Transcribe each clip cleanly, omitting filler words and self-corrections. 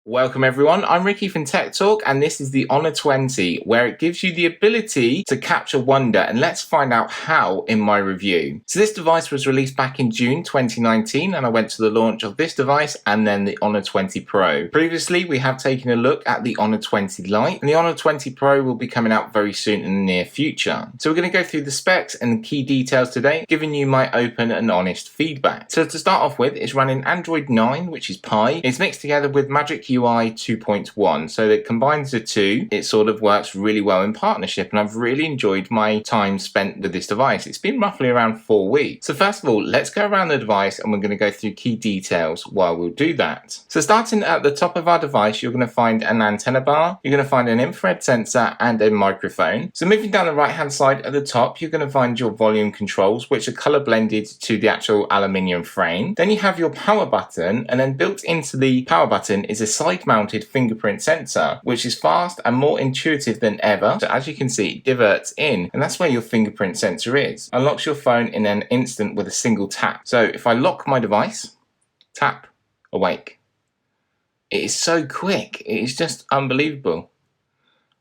Welcome everyone, I'm Ricky from Tech Talk and this is the Honor 20 where it gives you the ability to capture wonder, and let's find out how in my review. So this device was released back in June 2019 and I went to the launch of this device and then the Honor 20 Pro. Previously we have taken a look at the Honor 20 Lite and the Honor 20 Pro will be coming out very soon in the near future. So we're going to go through the specs and the key details today, giving you my open and honest feedback. So to start off with, it's running Android 9, which is Pie. It's mixed together with Magic UI 2.1, so it combines the two. It sort of works really well in partnership and I've really enjoyed my time spent with this device. It's been roughly around 4 weeks. So first of all, let's go around the device and we're going to go through key details while we'll do that. So starting at the top of our device, you're going to find an antenna bar, you're going to find an infrared sensor and a microphone. So moving down the right hand side at the top, you're going to find your volume controls, which are color blended to the actual aluminium frame. Then you have your power button, and then built into the power button is a side-mounted fingerprint sensor, which is fast and more intuitive than ever. So as you can see, it diverts in, and that's where your fingerprint sensor is. Unlocks your phone in an instant with a single tap. So if I lock my device, tap, awake. It is so quick. It is just unbelievable.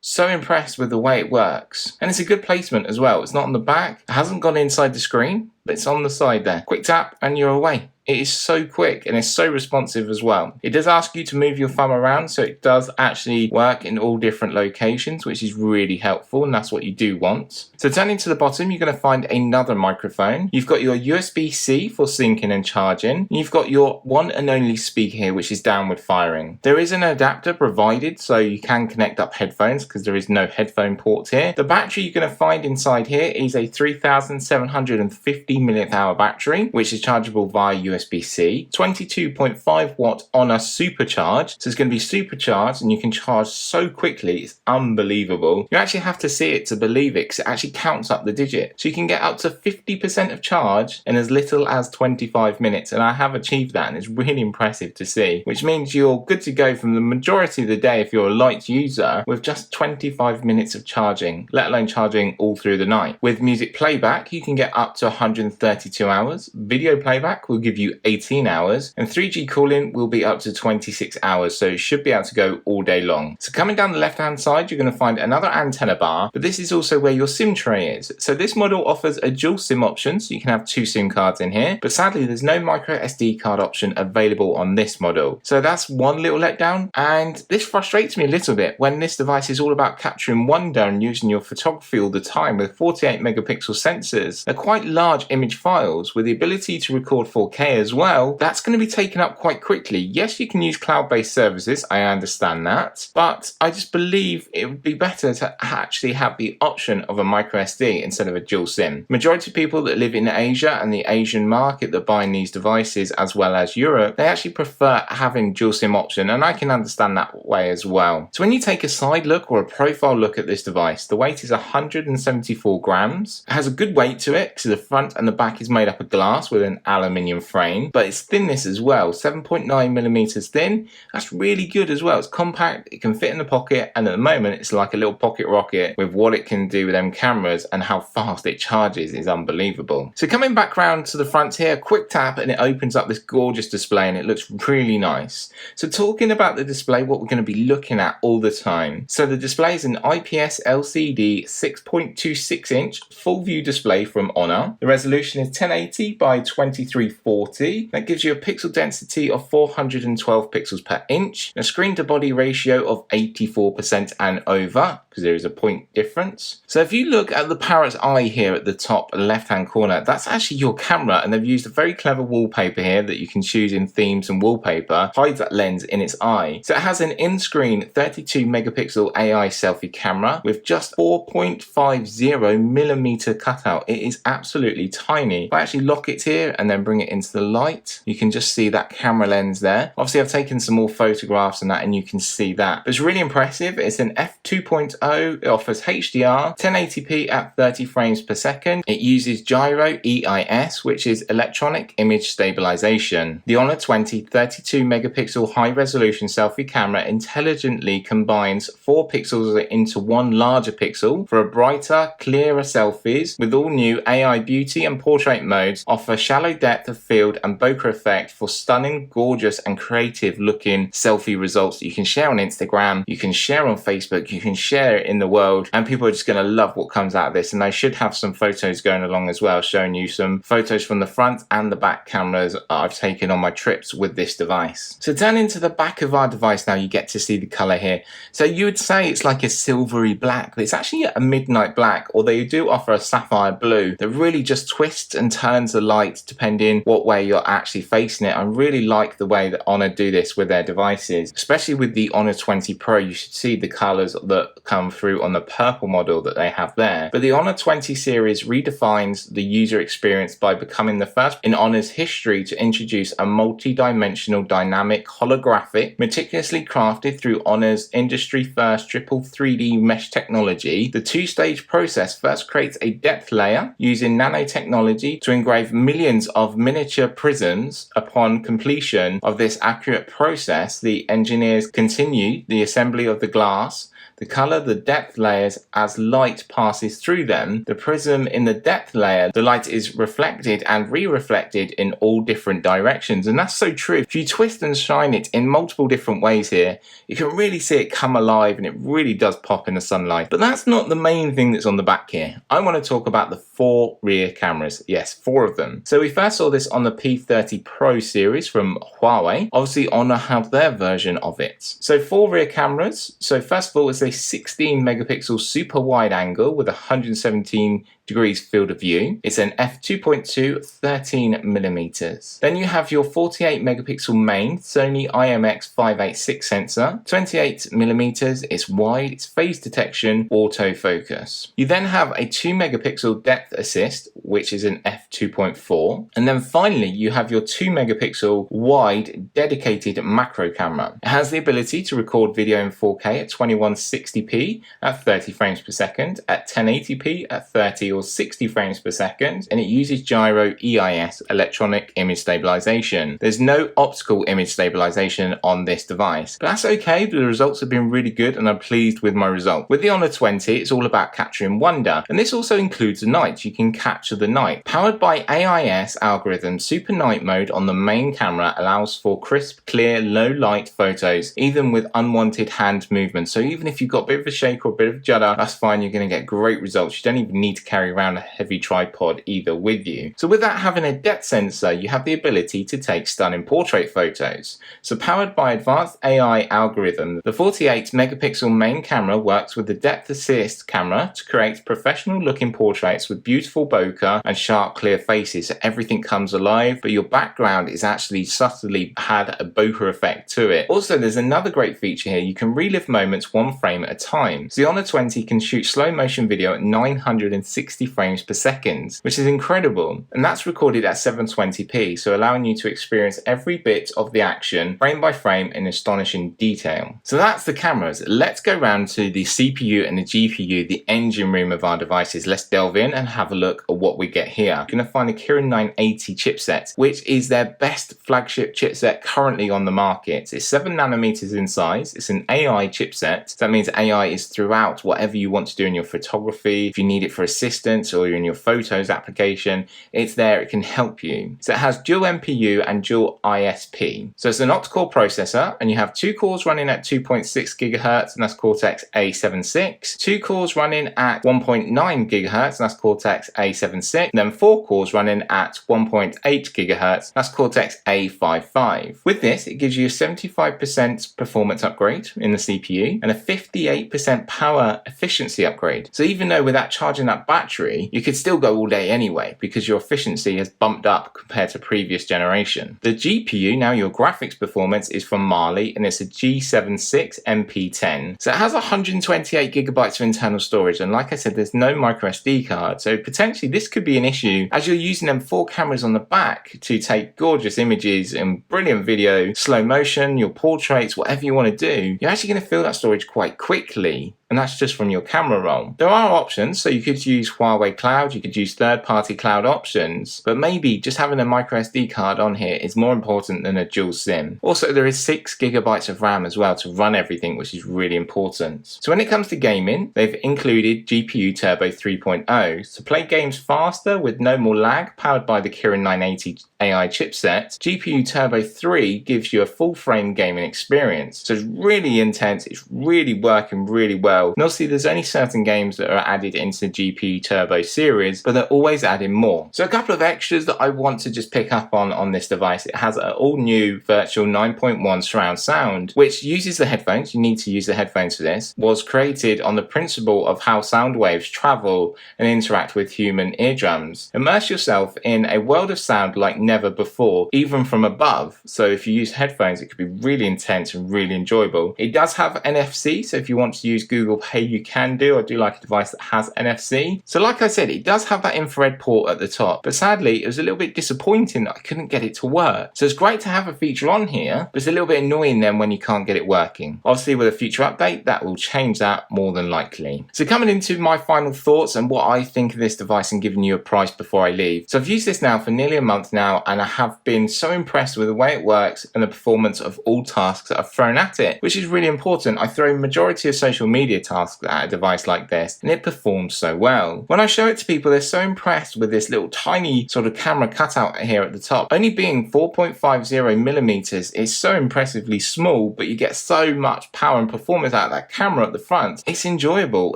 So impressed with the way it works. And it's a good placement as well. It's not on the back. It hasn't gone inside the screen, but it's on the side there. Quick tap and you're away. It is so quick and it's so responsive as well. It does ask you to move your thumb around, so it does actually work in all different locations, which is really helpful, and that's what you do want. So turning to the bottom, you're going to find another microphone. You've got your USB-C for syncing and charging. You've got your one and only speaker here, which is downward firing. There is an adapter provided, so you can connect up headphones because there is no headphone port here. The battery you're going to find inside here is a 3750 mAh battery, which is chargeable via USB-C, 22.5 watt on a supercharge, so it's going to be supercharged and you can charge so quickly, it's unbelievable. You actually have to see it to believe it because it actually counts up the digit, so you can get up to 50% of charge in as little as 25 minutes, and I have achieved that and it's really impressive to see, which means you're good to go from the majority of the day if you're a light user with just 25 minutes of charging, let alone charging all through the night. With music playback you can get up to 132 hours, video playback will give you 18 hours, and 3G calling will be up to 26 hours, so it should be able to go all day long. So coming down the left hand side, you're going to find another antenna bar, but this is also where your SIM tray is. So this model offers a dual SIM option, so you can have 2 SIM cards in here, but sadly there's no micro SD card option available on this model. So that's one little letdown, and this frustrates me a little bit when this device is all about capturing wonder and using your photography all the time with 48 megapixel sensors. They're quite large image files with the ability to record 4K as well. That's going to be taken up quite quickly. Yes, you can use cloud-based services, I understand that, but I just believe it would be better to actually have the option of a micro SD instead of a dual SIM. Majority of people that live in Asia and the Asian market that buy these devices, as well as Europe, they actually prefer having dual SIM option, and I can understand that way as well. So when you take a side look or a profile look at this device, the weight is 174 grams. It has a good weight to it because the front and the back is made up of glass with an aluminium frame, but its thinness as well, 7.9 millimeters thin. That's really good as well. It's compact, it can fit in the pocket, and at the moment it's like a little pocket rocket with what it can do with them cameras, and how fast it charges is unbelievable. So coming back round to the front here, quick tap and it opens up this gorgeous display and it looks really nice. So talking about the display, what we're going to be looking at all the time. So the display is an IPS LCD 6.26 inch full view display from Honor. The resolution is 1080 by 2340. That gives you a pixel density of 412 pixels per inch, a screen to body ratio of 84% and over, because there is a point difference. So if you look at the parrot's eye here at the top left hand corner, that's actually your camera, and they've used a very clever wallpaper here that you can choose in themes and wallpaper, hides that lens in its eye. So it has an in-screen 32 megapixel AI selfie camera with just 4.50 millimeter cutout. It is absolutely tiny. If I actually lock it here and then bring it into the light, you can just see that camera lens there. Obviously I've taken some more photographs and that, and you can see that. But it's really impressive. It's an f2.0, it offers HDR, 1080p at 30 frames per second. It uses gyro EIS, which is electronic image stabilization. The Honor 20 32 megapixel high resolution selfie camera intelligently combines 4 pixels into one larger pixel for a brighter, clearer selfies, with all new AI beauty and portrait modes offer shallow depth of field field and bokeh effect for stunning, gorgeous and creative looking selfie results that you can share on Instagram, you can share on Facebook, you can share it in the world, and people are just going to love what comes out of this. And I should have some photos going along as well, showing you some photos from the front and the back cameras I've taken on my trips with this device. So turning to the back of our device now, you get to see the color here. So you would say it's like a silvery black, but it's actually a midnight black, although you do offer a sapphire blue that really just twists and turns the light depending what way you're actually facing it. I really like the way that Honor do this with their devices, especially with the Honor 20 Pro. You should see the colors that come through on the purple model that they have there. But the Honor 20 series redefines the user experience by becoming the first in Honor's history to introduce a multi-dimensional dynamic holographic, meticulously crafted through Honor's industry-first triple 3D mesh technology. The two-stage process first creates a depth layer using nanotechnology to engrave millions of miniature prisms. Upon completion of this accurate process, the engineers continue the assembly of the glass, the color, the depth layers as light passes through them. The prism in the depth layer, the light is reflected and re-reflected in all different directions. And that's so true. If you twist and shine it in multiple different ways here, you can really see it come alive and it really does pop in the sunlight. But that's not the main thing that's on the back here. I want to talk about the 4 rear cameras. Yes, 4 of them. So we first saw this on the P30 Pro series from Huawei. Obviously Honor have their version of it. So 4 rear cameras. So first of all, it's a 16 megapixel super wide angle with 117 degrees field of view. It's an f2.2 13 millimeters. Then you have your 48 megapixel main Sony IMX586 sensor, 28 millimeters. It's wide, it's phase detection, autofocus. You then have a 2 megapixel depth assist, which is an f2.4, and then finally you have your 2 megapixel wide dedicated macro camera. It has the ability to record video in 4K at 2160p at 30 frames per second, at 1080p at 30 or 60 frames per second, and it uses gyro EIS, electronic image stabilization. There's no optical image stabilization on this device, but that's okay. The results have been really good and I'm pleased with my result. With the Honor 20, it's all about capturing wonder, and this also includes the night. You can capture the night. Powered by AIS algorithm, Super Night Mode on the main camera allows for crisp, clear, low light photos, even with unwanted hand movement. So even if you've got a bit of a shake or a bit of judder, that's fine. You're going to get great results. You don't even need to carry around a heavy tripod either with you. So without having a depth sensor, you have the ability to take stunning portrait photos. So powered by advanced AI algorithm, the 48 megapixel main camera works with the depth assist camera to create professional looking portraits with beautiful bokeh and sharp clear faces. So everything comes alive, but your background is actually subtly had a bokeh effect to it. Also, there's another great feature here. You can relive moments one frame at a time. So the Honor 20 can shoot slow motion video at 960 frames per second, which is incredible. And that's recorded at 720p, so allowing you to experience every bit of the action frame by frame in astonishing detail. So that's the cameras. Let's go round to the CPU and the GPU, the engine room of our devices. Let's delve in and have a look at what we get here. You're going to find a Kirin 980 chipset, which is their best flagship chipset currently on the market. It's 7 nanometers in size. It's an AI chipset. So that means AI is throughout whatever you want to do in your photography. If you need it for assistance or you're in your photos application, it's there. It can help you. So it has dual NPU and dual ISP. So it's an octa-core processor, and you have 2 cores running at 2.6 gigahertz, and that's Cortex A76. 2 cores running at 1.9 gigahertz, and that's Cortex A76. And then 4 cores running at 1.8 gigahertz, that's Cortex A55. With this, it gives you a 75% performance upgrade in the CPU and a 58% power efficiency upgrade. So even though without charging that battery, you could still go all day anyway because your efficiency has bumped up compared to previous generation. The GPU, now your graphics performance, is from Mali and it's a G76 MP10. So it has 128 gigabytes of internal storage, and like I said, there's no micro SD card, so potentially this could be an issue as you're using them 4 cameras on the back to take gorgeous images and brilliant video, slow motion, your portraits, whatever you want to do. You're actually going to fill that storage quite quickly. and that's just from your camera roll. There are options, so you could use Huawei Cloud, you could use third-party cloud options, but maybe just having a micro SD card on here is more important than a dual SIM. Also, there is 6 GB of RAM as well to run everything, which is really important. So when it comes to gaming, they've included GPU Turbo 3.0 to play games faster with no more lag, powered by the Kirin 980 AI chipset. GPU Turbo 3 gives you a full frame gaming experience. So it's really intense, it's really working really well. And obviously there's only certain games that are added into the GPU Turbo series, but they're always adding more. So a couple of extras that I want to just pick up on this device. It has an all new virtual 9.1 surround sound, which uses the headphones. You need to use the headphones for this. Was created on the principle of how sound waves travel and interact with human eardrums. Immerse yourself in a world of sound like never before, even from above. So if you use headphones, it could be really intense and really enjoyable. It does have NFC, so if you want to use Google Pay, you can do. I do like a device that has NFC. So like I said, it does have that infrared port at the top, but sadly it was a little bit disappointing that I couldn't get it to work. So it's great to have a feature on here, but it's a little bit annoying then when you can't get it working. Obviously with a future update, that will change that more than likely. So coming into my final thoughts and what I think of this device and giving you a price before I leave. So I've used this now for nearly a month now, and I have been so impressed with the way it works and the performance of all tasks that I've thrown at it, which is really important. I throw a majority of social media tasks at a device like this, and it performs so well. When I show it to people, they're so impressed with this little tiny sort of camera cutout here at the top. Only being 4.50 millimeters, it's so impressively small, but you get so much power and performance out of that camera at the front. It's enjoyable.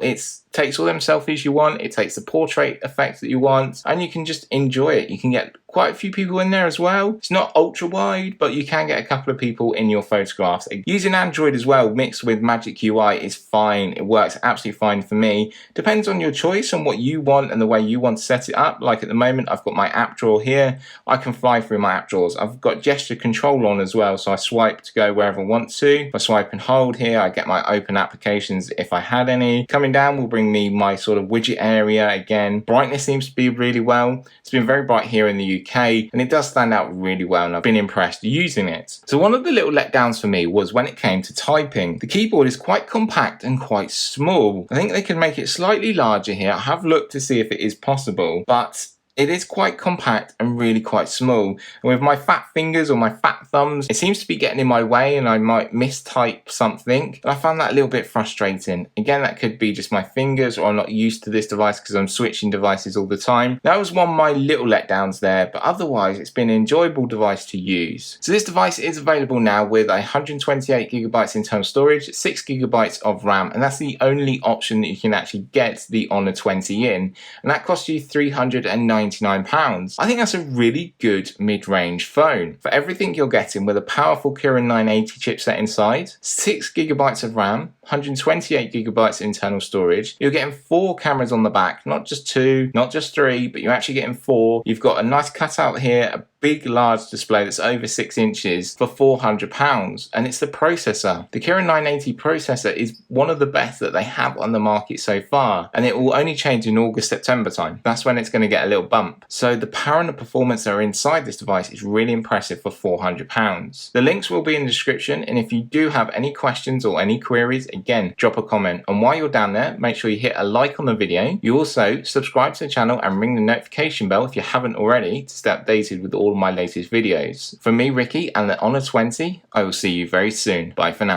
It takes all them selfies you want, it takes the portrait effects that you want, and you can just enjoy it. You can get quite a few people in there as well. It's not ultra wide, but you can get a couple of people in your photographs. Using Android as well mixed with Magic UI is fine. It works absolutely fine for me. Depends on your choice and what you want and the way you want to set it up. Like at the moment, I've got my app drawer here. I can fly through my app drawers. I've got gesture control on as well, so I swipe to go wherever I want to. If I swipe and hold here, I get my open applications if I had any. Coming down will bring me my sort of widget area again. Brightness seems to be really well. It's been very bright here in the UK, and it does stand out really well, and I've been impressed using it. So one of the little letdowns for me was when it came to typing. The keyboard is quite compact and quite small. I think they can make it slightly larger here. I have looked to see if it is possible, but it is quite compact and really quite small. And with my fat fingers or my fat thumbs, it seems to be getting in my way and I might mistype something. And I found that a little bit frustrating. Again, that could be just my fingers, or I'm not used to this device because I'm switching devices all the time. That was one of my little letdowns there, but otherwise it's been an enjoyable device to use. So this device is available now with 128 gigabytes internal storage, 6 gigabytes of RAM, and that's the only option that you can actually get the Honor 20 in. And that costs you £399. I think that's a really good mid-range phone. For everything you're getting with a powerful Kirin 980 chipset inside, 6 gigabytes of RAM, 128 gigabytes internal storage. You're getting 4 cameras on the back, not just 2, not just 3, but you're actually getting 4. You've got a nice cutout here, a big large display that's over 6 inches for £400, and it's the processor. The Kirin 980 processor is one of the best that they have on the market so far, and it will only change in August, September time. That's when it's going to get a little bump. So the power and the performance that are inside this device is really impressive for £400. The links will be in the description, and if you do have any questions or any queries, again, drop a comment. And while you're down there, make sure you hit a like on the video. You also subscribe to the channel and ring the notification bell if you haven't already to stay updated with all of my latest videos. From me, Ricky, and the Honor 20, I will see you very soon. Bye for now.